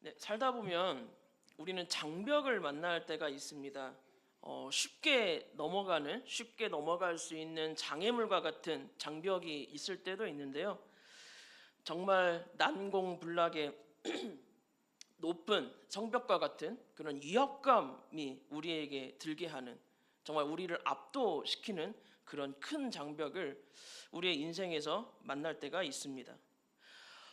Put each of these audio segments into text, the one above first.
네, 살다 보면 우리는 장벽을 만날 때가 있습니다. 쉽게 넘어갈 수 있는 장애물과 같은 장벽이 있을 때도 있는데요. 정말 난공불락의 높은 성벽과 같은 그런 위협감이 우리에게 들게 하는, 정말 우리를 압도시키는 그런 큰 장벽을 우리의 인생에서 만날 때가 있습니다.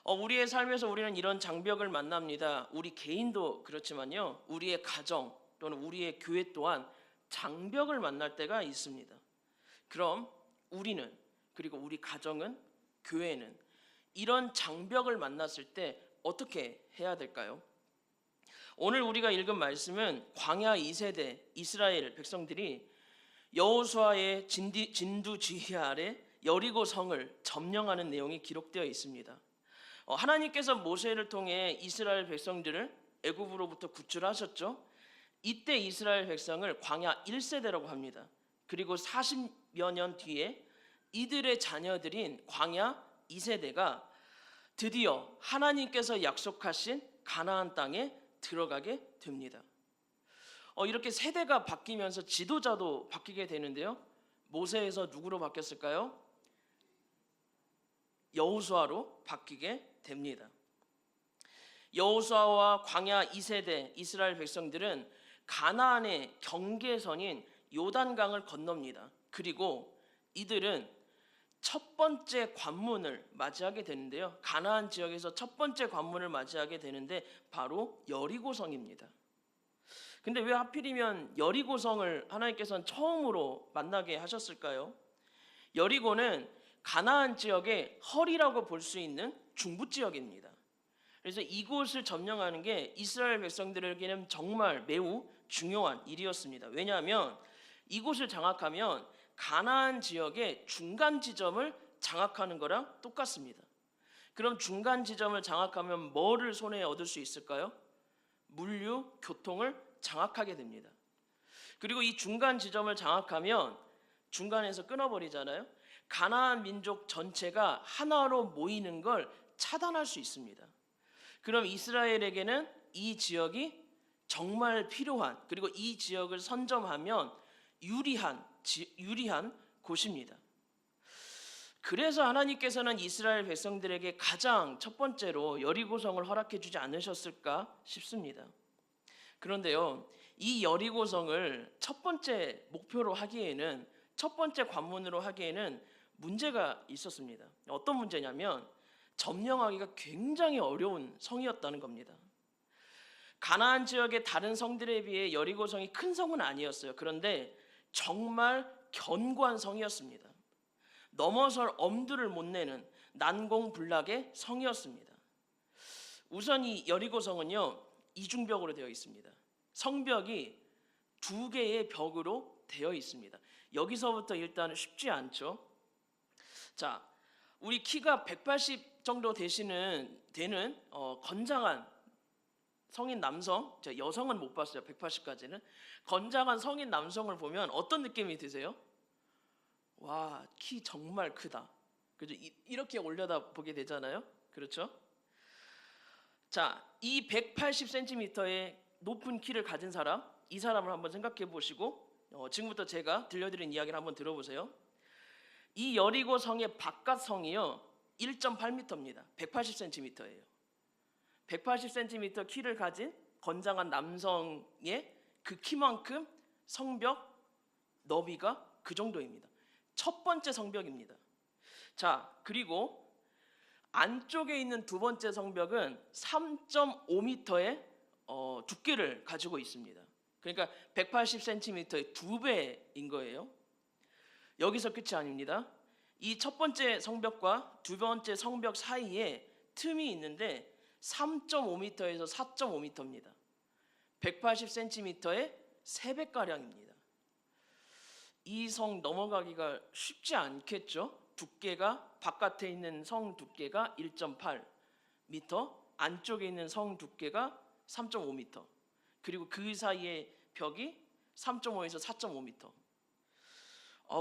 우리의 삶에서 우리는 이런 장벽을 만납니다. 우리 개인도 그렇지만요, 우리의 가정 또는 우리의 교회 또한 장벽을 만날 때가 있습니다. 그럼 우리는, 그리고 우리 가정은, 교회는 이런 장벽을 만났을 때 어떻게 해야 될까요? 오늘 우리가 읽은 말씀은 광야 2세대 이스라엘 백성들이 여호수아의 진두지휘 아래 여리고 성을 점령하는 내용이 기록되어 있습니다. 하나님께서 모세를 통해 이스라엘 백성들을 애굽으로부터 구출하셨죠. 이때 이스라엘 백성을 광야 1세대라고 합니다. 그리고 40여 년 뒤에 이들의 자녀들인 광야 2세대가 드디어 하나님께서 약속하신 가나안 땅에 들어가게 됩니다. 이렇게 세대가 바뀌면서 지도자도 바뀌게 되는데요. 모세에서 누구로 바뀌었을까요? 여호수아로 바뀌게 됩니다. 여호수아와 광야 2세대 이스라엘 백성들은 가나안의 경계선인 요단강을 건넙니다. 그리고 이들은 첫 번째 관문을 맞이하게 되는데요. 가나안 지역에서 첫 번째 관문을 맞이하게 되는데 바로 여리고성입니다. 근데 왜 하필이면 여리고성을 하나님께서는 처음으로 만나게 하셨을까요? 여리고는 가나안 지역의 허리라고 볼 수 있는 중부 지역입니다. 그래서 이곳을 점령하는 게 이스라엘 백성들에게는 정말 매우 중요한 일이었습니다. 왜냐하면 이곳을 장악하면 가나안 지역의 중간 지점을 장악하는 거랑 똑같습니다. 그럼 중간 지점을 장악하면 뭐를 손에 얻을 수 있을까요? 물류, 교통을 장악하게 됩니다. 그리고 이 중간 지점을 장악하면 중간에서 끊어버리잖아요. 가나안 민족 전체가 하나로 모이는 걸 차단할 수 있습니다. 그럼 이스라엘에게는 이 지역이 정말 필요한, 그리고 이 지역을 선점하면 유리한 곳입니다. 그래서 하나님께서는 이스라엘 백성들에게 가장 첫 번째로 여리고성을 허락해 주지 않으셨을까 싶습니다. 그런데요, 이 여리고성을 첫 번째 목표로 하기에는, 첫 번째 관문으로 하기에는 문제가 있었습니다. 어떤 문제냐면 점령하기가 굉장히 어려운 성이었다는 겁니다. 가나안 지역의 다른 성들에 비해 여리고성이 큰 성은 아니었어요. 그런데 정말 견고한 성이었습니다. 넘어설 엄두를 못 내는 난공불락의 성이었습니다. 우선 이 여리고성은요, 이중벽으로 되어 있습니다. 성벽이 두 개의 벽으로 되어 있습니다. 여기서부터 일단은 쉽지 않죠. 자, 우리 키가 180 정도 되는 건장한 성인 남성, 제가 여성은 못 봤어요. 180까지는. 건장한 성인 남성을 보면 어떤 느낌이 드세요? 와, 키 정말 크다. 그죠? 이렇게 올려다 보게 되잖아요. 그렇죠? 자, 이 180cm의 높은 키를 가진 사람, 이 사람을 한번 생각해 보시고 지금부터 제가 들려드린 이야기를 한번 들어보세요. 이 여리고 성의 바깥 성이요 1.8m입니다. 180cm예요. 180cm 키를 가진 건장한 남성의 그 키만큼 성벽 너비가 그 정도입니다. 첫 번째 성벽입니다. 자, 그리고 안쪽에 있는 두 번째 성벽은 3.5m의 두께를 가지고 있습니다. 그러니까 180cm의 두 배인 거예요. 여기서 끝이 아닙니다. 이 첫 번째 성벽과 두 번째 성벽 사이에 틈이 있는데 3.5m에서 4.5m입니다. 180cm의 3배가량입니다. 이 성 넘어가기가 쉽지 않겠죠? 두께가, 바깥에 있는 성 두께가 1.8m, 안쪽에 있는 성 두께가 3.5m, 그리고 그 사이의 벽이 3.5에서 4.5m.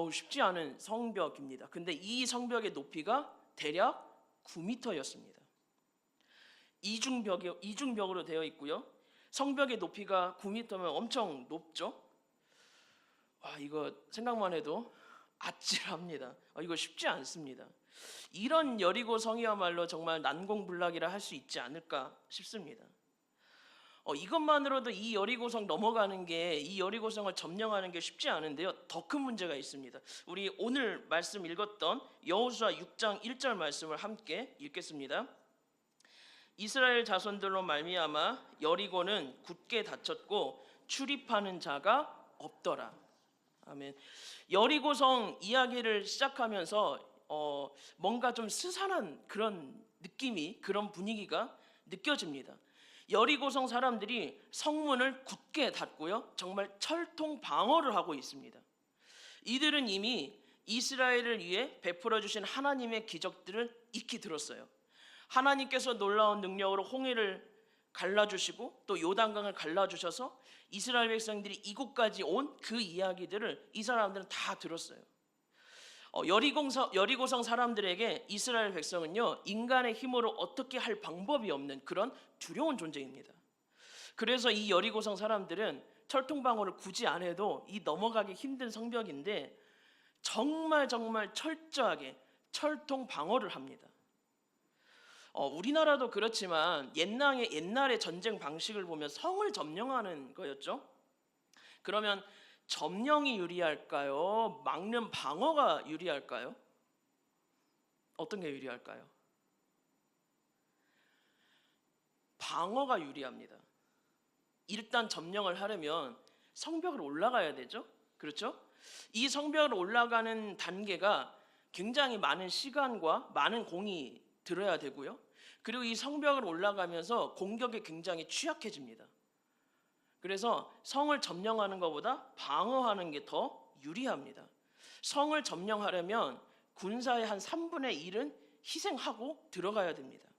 쉽지 않은 성벽입니다. 근데 이 성벽의 높이가 대략 9m였습니다. 이중벽으로 되어 있고요. 성벽의 높이가 9m면 엄청 높죠. 와, 이거 생각만 해도 아찔합니다. 이거 쉽지 않습니다. 이런 여리고성이야말로 정말 난공불락이라 할 수 있지 않을까 싶습니다. 이것만으로도 이 여리고성 넘어가는 게, 이 여리고성을 점령하는 게 쉽지 않은데요. 더 큰 문제가 있습니다. 우리 오늘 말씀 읽었던 여호수아 6장 1절 말씀을 함께 읽겠습니다. 이스라엘 자손들로 말미암아 여리고는 굳게 닫혔고 출입하는 자가 없더라. 아멘. 여리고성 이야기를 시작하면서 뭔가 좀 스산한 그런 느낌이, 그런 분위기가 느껴집니다. 여리고성 사람들이 성문을 굳게 닫고요, 정말 철통 방어를 하고 있습니다. 이들은 이미 이스라엘을 위해 베풀어 주신 하나님의 기적들을 익히 들었어요. 하나님께서 놀라운 능력으로 홍해를 갈라주시고 또 요단강을 갈라주셔서 이스라엘 백성들이 이곳까지 온 그 이야기들을 이 사람들은 다 들었어요. 여리고성 사람들에게 이스라엘 백성은요, 인간의 힘으로 어떻게 할 방법이 없는 그런 두려운 존재입니다. 그래서 이 여리고성 사람들은 철통방어를 굳이 안 해도 이 넘어가기 힘든 성벽인데 정말 철저하게 철통 방어를 합니다. 우리나라도 그렇지만 옛날의 전쟁 방식을 보면 성을 점령하는 거였죠. 그러면 점령이 유리할까요? 막는 방어가 유리할까요? 어떤 게 유리할까요? 방어가 유리합니다. 일단 점령을 하려면 성벽을 올라가야 되죠. 그렇죠? 이 성벽을 올라가는 단계가 굉장히 많은 시간과 많은 공이 들어야 되고요. 그리고 이 성벽을 올라가면서 공격에 굉장히 취약해집니다. 그래서 성을 점령하는 것보다 방어하는 게 더 유리합니다. 성을 점령하려면 군사의 한 3분의 1은 희생하고 들어가야 됩니다.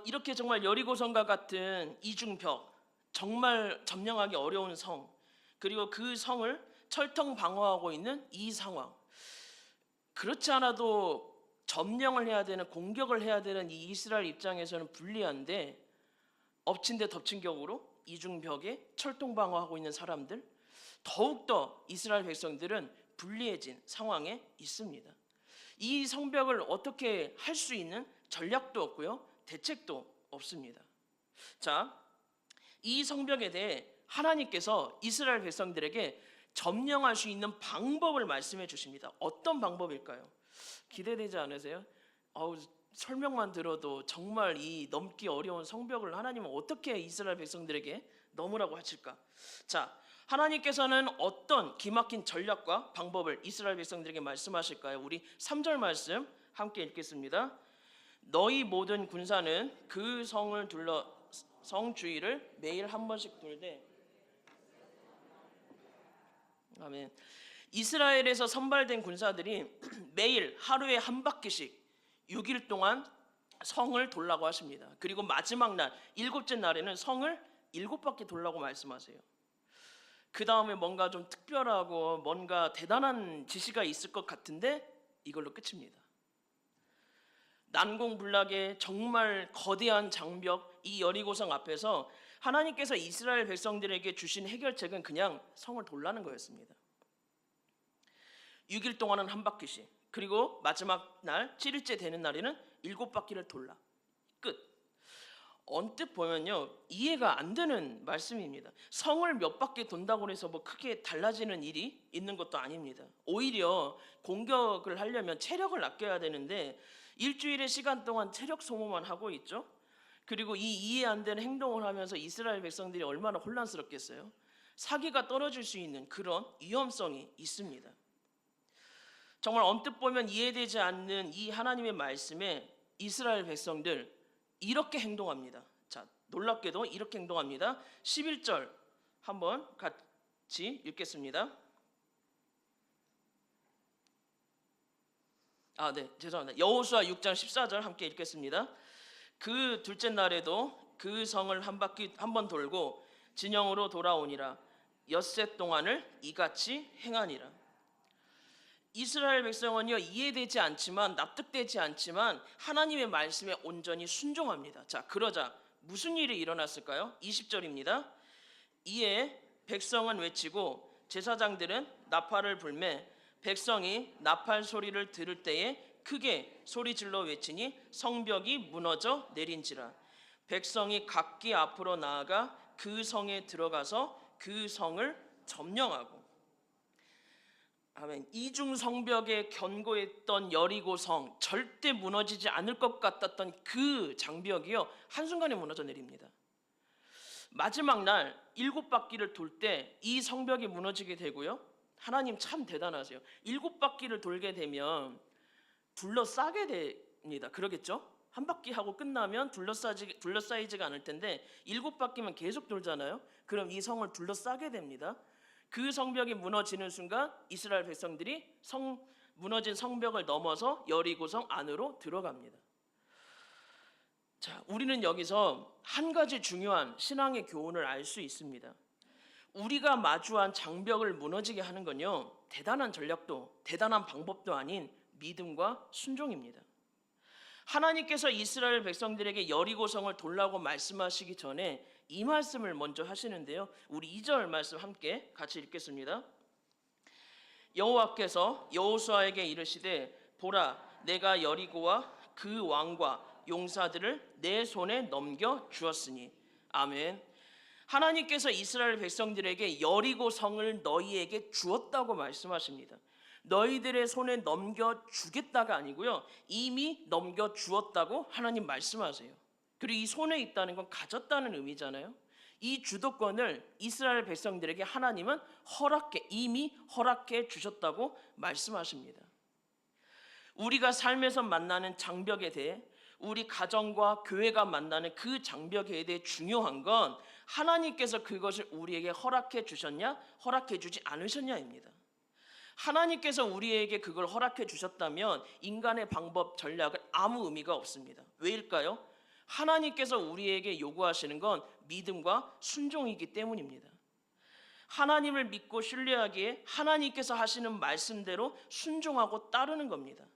이렇게 정말 여리고성과 같은 이중벽, 정말 점령하기 어려운 성, 그리고 그 성을 철통 방어하고 있는 이 상황, 그렇지 않아도 점령을 해야 되는, 공격을 해야 되는 이 이스라엘 입장에서는 불리한데 엎친 데 덮친 격으로 이중벽에 철통 방어하고 있는 사람들, 더욱더 이스라엘 백성들은 불리해진 상황에 있습니다. 이 성벽을 어떻게 할 수 있는 전략도 없고요, 대책도 없습니다. 자, 이 성벽에 대해 하나님께서 이스라엘 백성들에게 점령할 수 있는 방법을 말씀해 주십니다. 어떤 방법일까요? 기대되지 않으세요? 설명만 들어도 정말 이 넘기 어려운 성벽을 하나님은 어떻게 이스라엘 백성들에게 넘으라고 하실까? 자, 하나님께서는 어떤 기막힌 전략과 방법을 이스라엘 백성들에게 말씀하실까요? 우리 3절 말씀 함께 읽겠습니다. 너희 모든 군사는 그 성을 둘러 성 주위를 매일 한 번씩 돌되. 아멘. 이스라엘에서 선발된 군사들이 매일 하루에 한 바퀴씩 6일 동안 성을 돌라고 하십니다. 그리고 마지막 날, 7째 날에는 성을 7바퀴 돌라고 말씀하세요. 그 다음에 뭔가 좀 특별하고 뭔가 대단한 지시가 있을 것 같은데 이걸로 끝입니다. 난공불락의 정말 거대한 장벽, 이 여리고성 앞에서 하나님께서 이스라엘 백성들에게 주신 해결책은 그냥 성을 돌라는 거였습니다. 6일 동안은 한 바퀴씩, 그리고 마지막 날 7일째 되는 날에는 7바퀴를 돌라. 끝. 언뜻 보면요, 이해가 안 되는 말씀입니다. 성을 몇 바퀴 돈다고 해서 뭐 크게 달라지는 일이 있는 것도 아닙니다. 오히려 공격을 하려면 체력을 아껴야 되는데 일주일의 시간 동안 체력 소모만 하고 있죠. 그리고 이 이해 안 되는 행동을 하면서 이스라엘 백성들이 얼마나 혼란스럽겠어요. 사기가 떨어질 수 있는 그런 위험성이 있습니다. 정말 언뜻 보면 이해되지 않는 이 하나님의 말씀에 이스라엘 백성들 이렇게 행동합니다. 자, 놀랍게도 이렇게 행동합니다. 11절 한번 같이 읽겠습니다. 죄송합니다. 여호수아 6장 14절 함께 읽겠습니다. 그 둘째 날에도 그 성을 한 바퀴 한 번 돌고 진영으로 돌아오니라. 엿새 동안을 이같이 행하니라. 이스라엘 백성은요, 이해되지 않지만, 납득되지 않지만 하나님의 말씀에 온전히 순종합니다. 자, 그러자 무슨 일이 일어났을까요? 20절입니다. 이에 백성은 외치고 제사장들은 나팔을 불매 백성이 나팔 소리를 들을 때에 크게 소리질러 외치니 성벽이 무너져 내린지라. 백성이 각기 앞으로 나아가 그 성에 들어가서 그 성을 점령하고. 아멘. 이중 성벽에 견고했던 여리고성, 절대 무너지지 않을 것 같았던 그 장벽이요, 한순간에 무너져 내립니다. 마지막 날 7바퀴를 돌 때 이 성벽이 무너지게 되고요. 하나님 참 대단하세요. 7바퀴를 돌게 되면 둘러싸게 됩니다. 그러겠죠? 한 바퀴 하고 끝나면 둘러싸이지가 않을 텐데 7바퀴만 계속 돌잖아요. 그럼 이 성을 둘러싸게 됩니다. 그 성벽이 무너지는 순간 이스라엘 백성들이 무너진 성벽을 넘어서 여리고성 안으로 들어갑니다. 자, 우리는 여기서 한 가지 중요한 신앙의 교훈을 알 수 있습니다. 우리가 마주한 장벽을 무너지게 하는 건요, 대단한 전략도 대단한 방법도 아닌 믿음과 순종입니다. 하나님께서 이스라엘 백성들에게 여리고성을 돌라고 말씀하시기 전에 이 말씀을 먼저 하시는데요. 우리 2절 말씀 함께 같이 읽겠습니다. 여호와께서 여호수아에게 이르시되 보라, 내가 여리고와 그 왕과 용사들을 내 손에 넘겨 주었으니. 아멘. 하나님께서 이스라엘 백성들에게 여리고 성을 너희에게 주었다고 말씀하십니다. 너희들의 손에 넘겨 주겠다가 아니고요, 이미 넘겨 주었다고 하나님 말씀하세요. 그리고 이 손에 있다는 건 가졌다는 의미잖아요. 이 주도권을 이스라엘 백성들에게 하나님은 이미 허락해 주셨다고 말씀하십니다. 우리가 삶에서 만나는 장벽에 대해, 우리 가정과 교회가 만나는 그 장벽에 대해 중요한 건 하나님께서 그것을 우리에게 허락해 주셨냐, 허락해 주지 않으셨냐입니다. 하나님께서 우리에게 그걸 허락해 주셨다면 인간의 방법, 전략은 아무 의미가 없습니다. 왜일까요? 하나님께서 우리에게 요구하시는 건 믿음과 순종이기 때문입니다. 하나님을 믿고 신뢰하기에 하나님께서 하시는 말씀대로 순종하고 따르는 겁니다.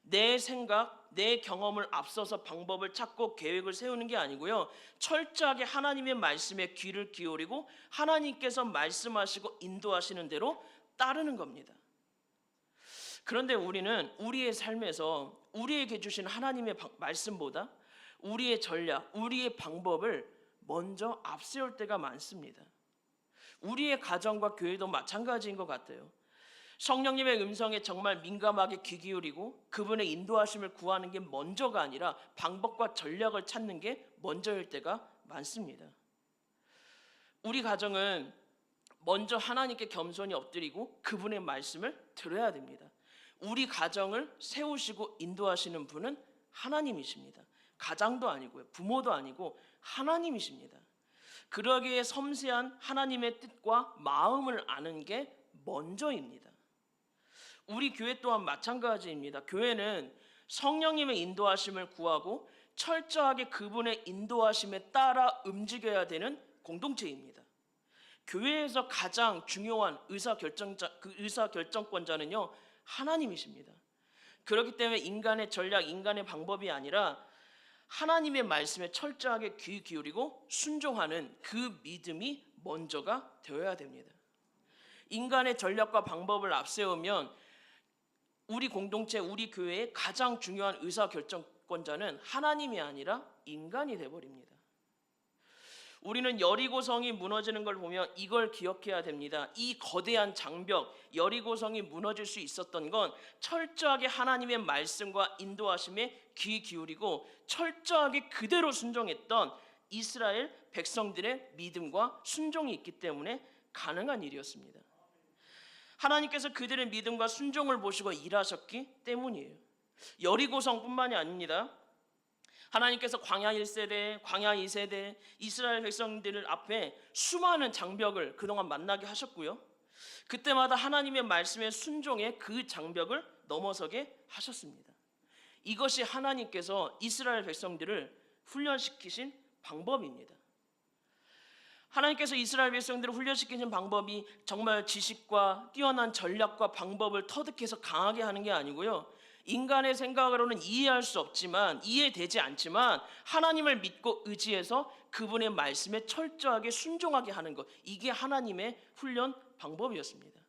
내 생각, 내 경험을 앞서서 방법을 찾고 계획을 세우는 게 아니고요, 철저하게 하나님의 말씀에 귀를 기울이고 하나님께서 말씀하시고 인도하시는 대로 따르는 겁니다. 그런데 우리는 우리의 삶에서 우리에게 주신 하나님의 말씀보다 우리의 전략, 우리의 방법을 먼저 앞세울 때가 많습니다. 우리의 가정과 교회도 마찬가지인 것 같아요. 성령님의 음성에 정말 민감하게 귀 기울이고 그분의 인도하심을 구하는 게 먼저가 아니라 방법과 전략을 찾는 게 먼저일 때가 많습니다. 우리 가정은 먼저 하나님께 겸손히 엎드리고 그분의 말씀을 들어야 됩니다. 우리 가정을 세우시고 인도하시는 분은 하나님이십니다. 가장도 아니고요, 부모도 아니고 하나님이십니다. 그러기에 섬세한 하나님의 뜻과 마음을 아는 게 먼저입니다. 우리 교회 또한 마찬가지입니다. 교회는 성령님의 인도하심을 구하고 철저하게 그분의 인도하심에 따라 움직여야 되는 공동체입니다. 교회에서 가장 중요한 의사결정권자는요, 하나님이십니다. 그렇기 때문에 인간의 전략, 인간의 방법이 아니라 하나님의 말씀에 철저하게 귀 기울이고 순종하는 그 믿음이 먼저가 되어야 됩니다. 인간의 전략과 방법을 앞세우면 우리 공동체, 우리 교회의 가장 중요한 의사결정권자는 하나님이 아니라 인간이 되어버립니다. 우리는 여리고성이 무너지는 걸 보면 이걸 기억해야 됩니다. 이 거대한 장벽, 여리고성이 무너질 수 있었던 건 철저하게 하나님의 말씀과 인도하심에 귀 기울이고 철저하게 그대로 순종했던 이스라엘 백성들의 믿음과 순종이 있기 때문에 가능한 일이었습니다. 하나님께서 그들의 믿음과 순종을 보시고 일하셨기 때문이에요. 여리고성뿐만이 아닙니다. 하나님께서 광야 1세대, 광야 2세대 이스라엘 백성들 앞에 수많은 장벽을 그동안 만나게 하셨고요. 그때마다 하나님의 말씀에 순종해 그 장벽을 넘어서게 하셨습니다. 이것이 하나님께서 이스라엘 백성들을 훈련시키신 방법입니다. 하나님께서 이스라엘 백성들을 훈련시키는 방법이 정말 지식과 뛰어난 전략과 방법을 터득해서 강하게 하는 게 아니고요. 인간의 생각으로는 이해할 수 없지만, 이해되지 않지만 하나님을 믿고 의지해서 그분의 말씀에 철저하게 순종하게 하는 것, 이게 하나님의 훈련 방법이었습니다.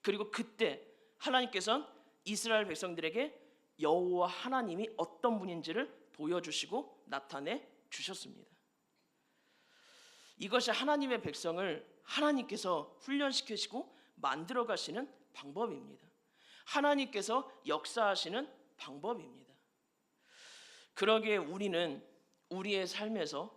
그리고 그때 하나님께서는 이스라엘 백성들에게 여호와 하나님이 어떤 분인지를 보여주시고 나타내 주셨습니다. 이것이 하나님의 백성을 하나님께서 훈련시키시고 만들어 가시는 방법입니다. 하나님께서 역사하시는 방법입니다. 그러기에 우리는 우리의 삶에서,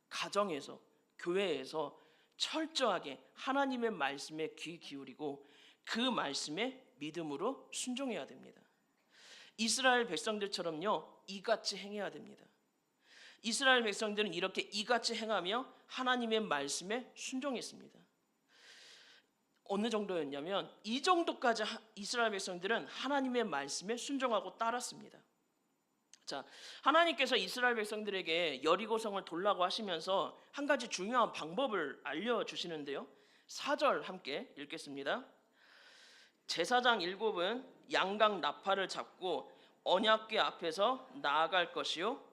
가정에서, 교회에서 철저하게 하나님의 말씀에 귀 기울이고 그 말씀에 믿음으로 순종해야 됩니다. 이스라엘 백성들처럼요, 이같이 행해야 됩니다. 이스라엘 백성들은 이렇게 이같이 행하며 하나님의 말씀에 순종했습니다. 어느 정도였냐면 이 정도까지 이스라엘 백성들은 하나님의 말씀에 순종하고 따랐습니다. 자, 하나님께서 이스라엘 백성들에게 여리고성을 돌라고 하시면서 한 가지 중요한 방법을 알려주시는데요. 4절 함께 읽겠습니다. 제사장 7은 양각 나팔을 잡고 언약궤 앞에서 나아갈 것이요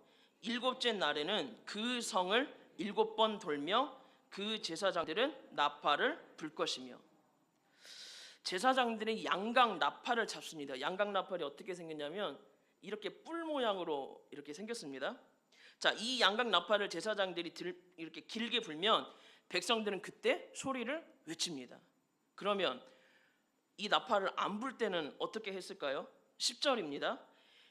7째 날에는 그 성을 7번 돌며 그 제사장들은 나팔을 불 것이며. 제사장들이 양각 나팔을 잡습니다. 양각 나팔이 어떻게 생겼냐면 이렇게 뿔 모양으로 이렇게 생겼습니다. 자, 이 양각 나팔을 제사장들이 이렇게 길게 불면 백성들은 그때 소리를 외칩니다. 그러면 이 나팔을 안 불 때는 어떻게 했을까요? 10절입니다.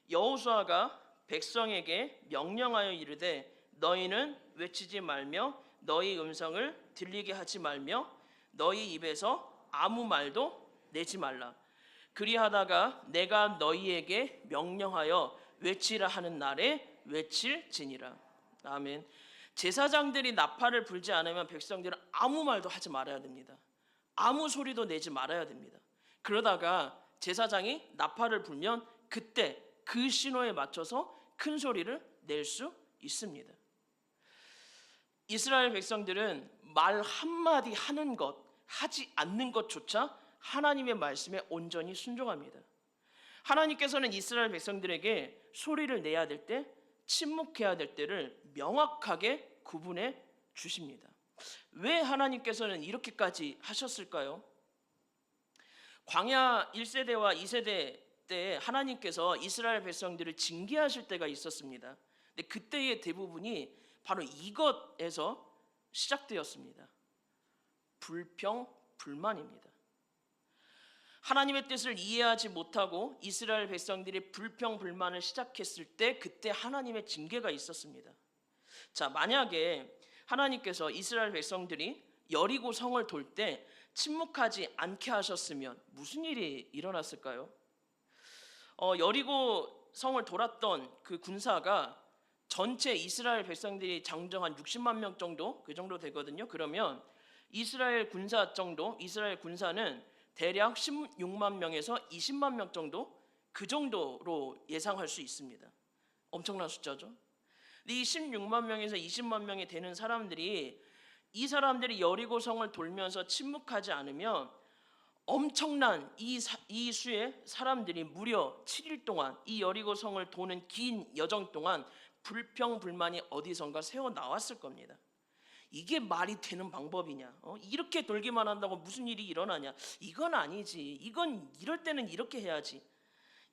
여호수아가 백성에게 명령하여 이르되 너희는 외치지 말며 너희 음성을 들리게 하지 말며 너희 입에서 아무 말도 내지 말라. 그리하다가 내가 너희에게 명령하여 외치라 하는 날에 외칠지니라. 아멘. 제사장들이 나팔을 불지 않으면 백성들은 아무 말도 하지 말아야 됩니다. 아무 소리도 내지 말아야 됩니다. 그러다가 제사장이 나팔을 불면 그때 그 신호에 맞춰서 큰 소리를 낼 수 있습니다. 이스라엘 백성들은 말 한마디 하는 것, 하지 않는 것조차 하나님의 말씀에 온전히 순종합니다. 하나님께서는 이스라엘 백성들에게 소리를 내야 될 때, 침묵해야 될 때를 명확하게 구분해 주십니다. 왜 하나님께서는 이렇게까지 하셨을까요? 광야 1세대와 2세대 때 하나님께서 이스라엘 백성들을 징계하실 때가 있었습니다. 근데 그때의 대부분이 바로 이것에서 시작되었습니다. 불평, 불만입니다. 하나님의 뜻을 이해하지 못하고 이스라엘 백성들이 불평, 불만을 시작했을 때 그때 하나님의 징계가 있었습니다. 자, 만약에 하나님께서 이스라엘 백성들이 여리고 성을 돌 때 침묵하지 않게 하셨으면 무슨 일이 일어났을까요? 여리고 성을 돌았던 그 군사가 전체 이스라엘 백성들이 장정한 60만 명 정도, 그 정도 되거든요. 그러면 이스라엘 군사는 대략 16만 명에서 20만 명 정도, 그 정도로 예상할 수 있습니다. 엄청난 숫자죠. 근데 이 16만 명에서 20만 명이 되는 사람들이, 이 사람들이 여리고 성을 돌면서 침묵하지 않으면 엄청난 이 수의 사람들이 무려 7일 동안 이 여리고 성을 도는 긴 여정 동안 불평, 불만이 어디선가 새어 나왔을 겁니다. 이게 말이 되는 방법이냐? 이렇게 돌기만 한다고 무슨 일이 일어나냐? 이건 아니지. 이건 이럴 때는 이렇게 해야지.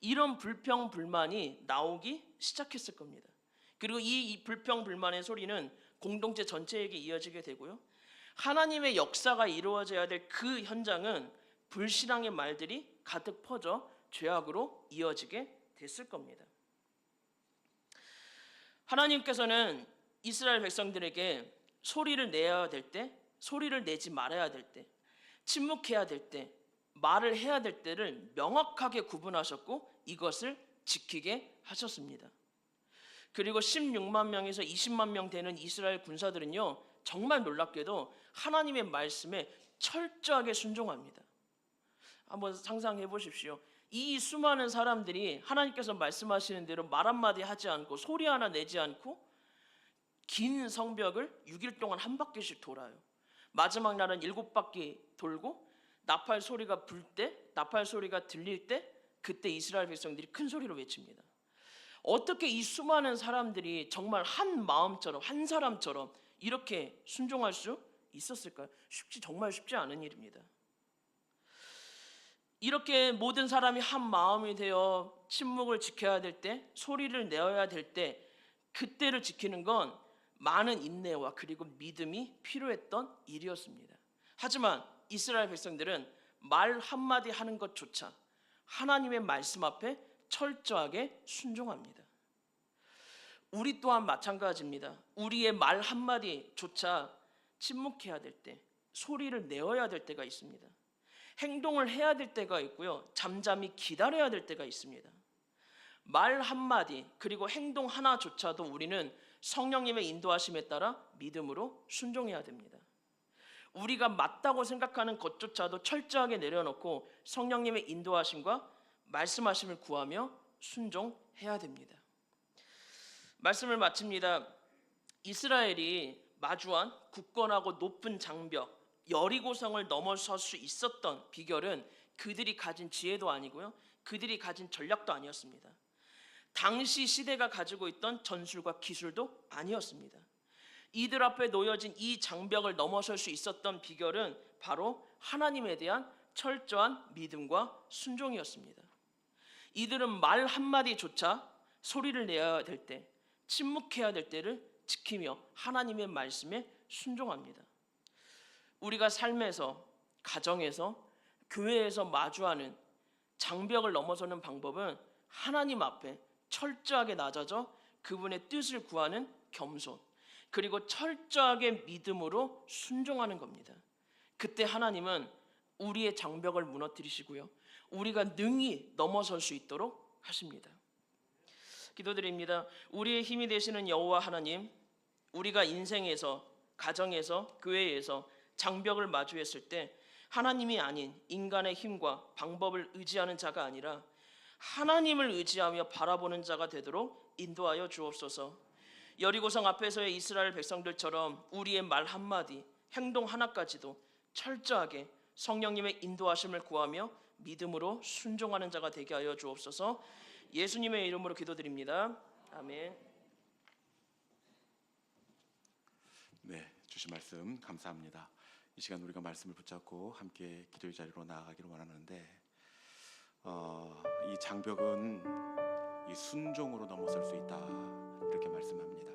이런 불평, 불만이 나오기 시작했을 겁니다. 그리고 이 불평, 불만의 소리는 공동체 전체에게 이어지게 되고요. 하나님의 역사가 이루어져야 될 그 현장은 불신앙의 말들이 가득 퍼져 죄악으로 이어지게 됐을 겁니다. 하나님께서는 이스라엘 백성들에게 소리를 내야 될 때, 소리를 내지 말아야 될 때, 침묵해야 될 때, 말을 해야 될 때를 명확하게 구분하셨고 이것을 지키게 하셨습니다. 그리고 16만 명에서 20만 명 되는 이스라엘 군사들은요, 정말 놀랍게도 하나님의 말씀에 철저하게 순종합니다. 한번 상상해 보십시오. 이 수많은 사람들이 하나님께서 말씀하시는 대로 말 한마디 하지 않고 소리 하나 내지 않고 긴 성벽을 6일 동안 한 바퀴씩 돌아요. 마지막 날은 7바퀴 돌고 나팔 소리가 불 때, 나팔 소리가 들릴 때 그때 이스라엘 백성들이 큰 소리로 외칩니다. 어떻게 이 수많은 사람들이 정말 한 마음처럼, 한 사람처럼 이렇게 순종할 수 있었을까요? 정말 쉽지 않은 일입니다. 이렇게 모든 사람이 한 마음이 되어 침묵을 지켜야 될 때, 소리를 내어야 될 때, 그때를 지키는 건 많은 인내와 그리고 믿음이 필요했던 일이었습니다. 하지만 이스라엘 백성들은 말 한마디 하는 것조차 하나님의 말씀 앞에 철저하게 순종합니다. 우리 또한 마찬가지입니다. 우리의 말 한마디조차 침묵해야 될 때, 소리를 내어야 될 때가 있습니다. 행동을 해야 될 때가 있고요, 잠잠히 기다려야 될 때가 있습니다. 말 한마디 그리고 행동 하나조차도 우리는 성령님의 인도하심에 따라 믿음으로 순종해야 됩니다. 우리가 맞다고 생각하는 것조차도 철저하게 내려놓고 성령님의 인도하심과 말씀하심을 구하며 순종해야 됩니다. 말씀을 마칩니다. 이스라엘이 마주한 굳건하고 높은 장벽 여리고성을 넘어설 수 있었던 비결은 그들이 가진 지혜도 아니고요, 그들이 가진 전략도 아니었습니다. 당시 시대가 가지고 있던 전술과 기술도 아니었습니다. 이들 앞에 놓여진 이 장벽을 넘어설 수 있었던 비결은 바로 하나님에 대한 철저한 믿음과 순종이었습니다. 이들은 말 한마디조차 소리를 내야 될 때, 침묵해야 될 때를 지키며 하나님의 말씀에 순종합니다. 우리가 삶에서, 가정에서, 교회에서 마주하는 장벽을 넘어서는 방법은 하나님 앞에 철저하게 낮아져 그분의 뜻을 구하는 겸손, 그리고 철저하게 믿음으로 순종하는 겁니다. 그때 하나님은 우리의 장벽을 무너뜨리시고요, 우리가 능히 넘어설 수 있도록 하십니다. 기도드립니다. 우리의 힘이 되시는 여호와 하나님, 우리가 인생에서, 가정에서, 교회에서 장벽을 마주했을 때 하나님이 아닌 인간의 힘과 방법을 의지하는 자가 아니라 하나님을 의지하며 바라보는 자가 되도록 인도하여 주옵소서. 여리고성 앞에서의 이스라엘 백성들처럼 우리의 말 한마디, 행동 하나까지도 철저하게 성령님의 인도하심을 구하며 믿음으로 순종하는 자가 되게 하여 주옵소서. 예수님의 이름으로 기도드립니다. 아멘. 네, 주신 말씀 감사합니다. 이 시간 우리가 말씀을 붙잡고 함께 기도의 자리로 나아가기를 원하는데, 이 장벽은 이 순종으로 넘어설 수 있다, 이렇게 말씀합니다.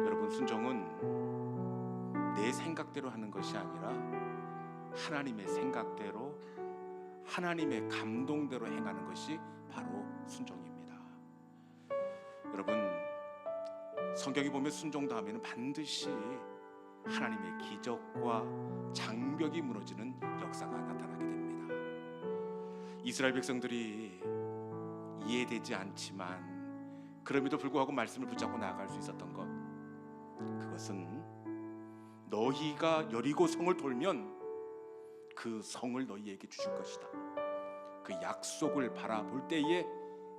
여러분, 순종은 내 생각대로 하는 것이 아니라 하나님의 생각대로, 하나님의 감동대로 행하는 것이 바로 순종입니다. 여러분, 성경이 보면 순종도 하면 반드시 하나님의 기적과 장벽이 무너지는 역사가 나타나게 됩니다. 이스라엘 백성들이 이해되지 않지만 그럼에도 불구하고 말씀을 붙잡고 나아갈 수 있었던 것, 그것은 너희가 여리고 성을 돌면 그 성을 너희에게 주실 것이다, 그 약속을 바라볼 때에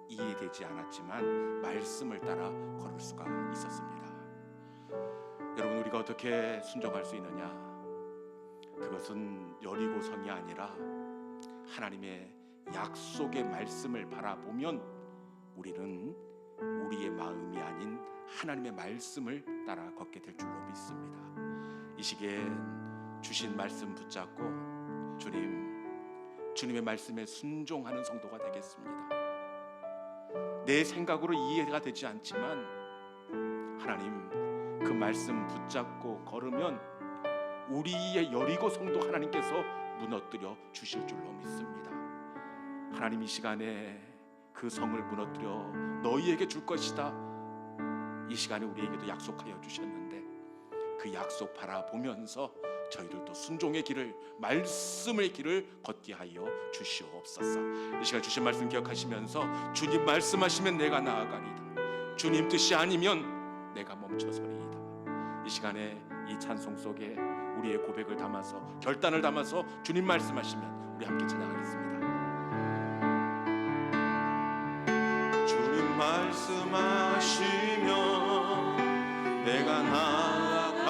이해되지 않았지만 말씀을 따라 걸을 수가 있었습니다. 여러분, 우리가 어떻게 순종할 수 있느냐? 그것은 여리고 성이 아니라 하나님의 약속의 말씀을 바라보면 우리는 우리의 마음이 아닌 하나님의 말씀을 따라 걷게 될 줄로 믿습니다. 이 시기에 주신 말씀 붙잡고 주님의 말씀에 순종하는 성도가 되겠습니다. 내 생각으로 이해가 되지 않지만 하나님 그 말씀 붙잡고 걸으면 우리의 여리고 성도 하나님께서 무너뜨려 주실 줄로 믿습니다. 하나님, 이 시간에 그 성을 무너뜨려 너희에게 줄 것이다, 이 시간에 우리에게도 약속하여 주셨는데 그 약속 바라보면서 저희들도 순종의 길을, 말씀의 길을 걷게 하여 주시옵소서. 이 시간 주신 말씀 기억하시면서 주님 말씀하시면 내가 나아가리다, 주님 뜻이 아니면 내가 멈춰서리이다. 이 시간에 이 찬송 속에 우리의 고백을 담아서, 결단을 담아서 주님 말씀하시면 우리 함께 찬양하겠습니다. 주님 말씀하시면 내가 나아가리라,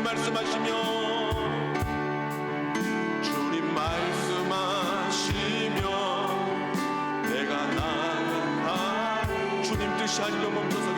주님 말씀하시면 주님 말씀하시면 내가 나아갈 주님 뜻이 아니면 멈춰서